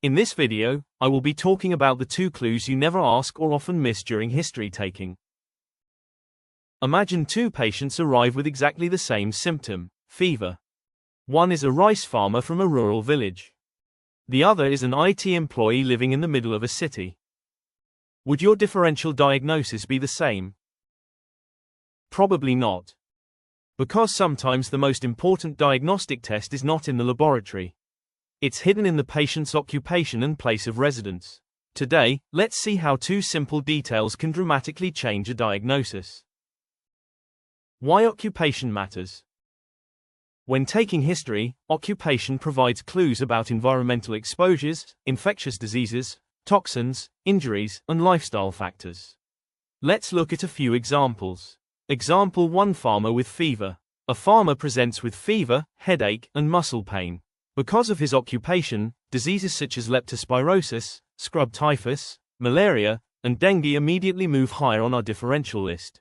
In this video, I will be talking about the 2 clues you never ask or often miss during history taking. Imagine 2 patients arrive with exactly the same symptom, fever. One is a rice farmer from a rural village. The other is an IT employee living in the middle of a city. Would your differential diagnosis be the same? Probably not. Because sometimes the most important diagnostic test is not in the laboratory. It's hidden in the patient's occupation and place of residence. Today, let's see how 2 simple details can dramatically change a diagnosis. Why occupation matters. When taking history, occupation provides clues about environmental exposures, infectious diseases, toxins, injuries, and lifestyle factors. Let's look at a few examples. Example 1: Farmer with fever. A farmer presents with fever, headache, and muscle pain. Because of his occupation, diseases such as leptospirosis, scrub typhus, malaria, and dengue immediately move higher on our differential list.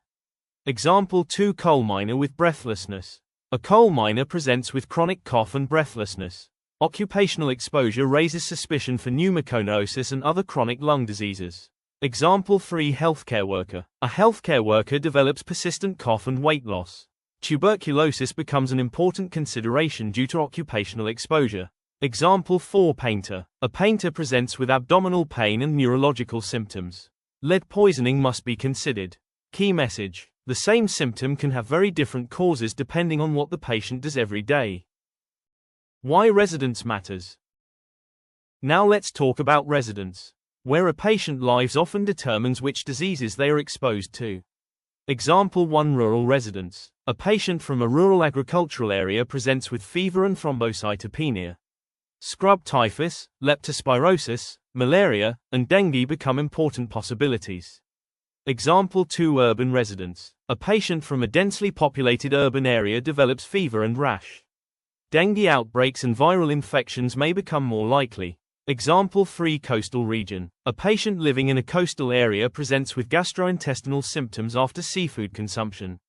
Example 2: Coal miner with breathlessness. A coal miner presents with chronic cough and breathlessness. Occupational exposure raises suspicion for pneumoconiosis and other chronic lung diseases. Example 3: Healthcare worker. A healthcare worker develops persistent cough and weight loss. Tuberculosis becomes an important consideration due to occupational exposure. Example 4: Painter. A painter presents with abdominal pain and neurological symptoms. Lead poisoning must be considered. Key message: the same symptom can have very different causes depending on what the patient does every day. Why residence matters. Now let's talk about residence. Where a patient lives often determines which diseases they are exposed to. Example 1: Rural residence. A patient from a rural agricultural area presents with fever and thrombocytopenia. Scrub typhus, leptospirosis, malaria, and dengue become important possibilities. Example 2: Urban residence. A patient from a densely populated urban area develops fever and rash. Dengue outbreaks and viral infections may become more likely. Example 3: Coastal region. A patient living in a coastal area presents with gastrointestinal symptoms after seafood consumption.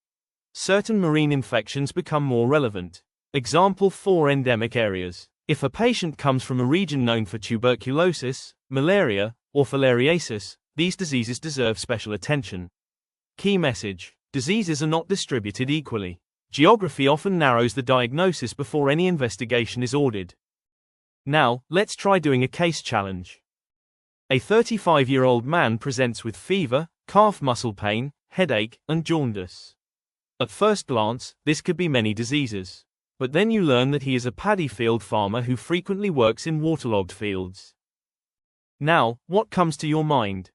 Certain marine infections become more relevant. Example 4: Endemic areas. If a patient comes from a region known for tuberculosis, malaria, or filariasis, these diseases deserve special attention. Key message: diseases are not distributed equally. Geography often narrows the diagnosis before any investigation is ordered. Now, let's try doing a case challenge. A 35-year-old man presents with fever, calf muscle pain, headache, and jaundice. At first glance, this could be many diseases. But then you learn that he is a paddy field farmer who frequently works in waterlogged fields. Now, what comes to your mind?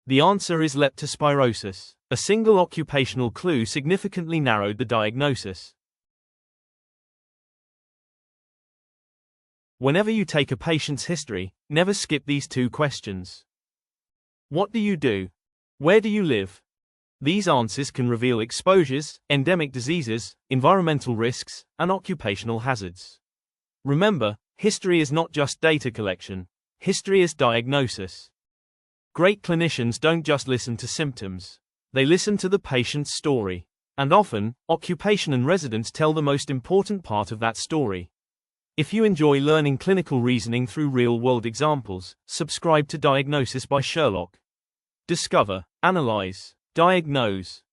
The answer is leptospirosis. A single occupational clue significantly narrowed the diagnosis. Whenever you take a patient's history, never skip these 2 questions. What do you do? Where do you live? These answers can reveal exposures, endemic diseases, environmental risks, and occupational hazards. Remember, history is not just data collection. History is diagnosis. Great clinicians don't just listen to symptoms. They listen to the patient's story. And often, occupation and residence tell the most important part of that story. If you enjoy learning clinical reasoning through real-world examples, subscribe to Diagnosis by Sherlock. Discover, analyze, diagnose.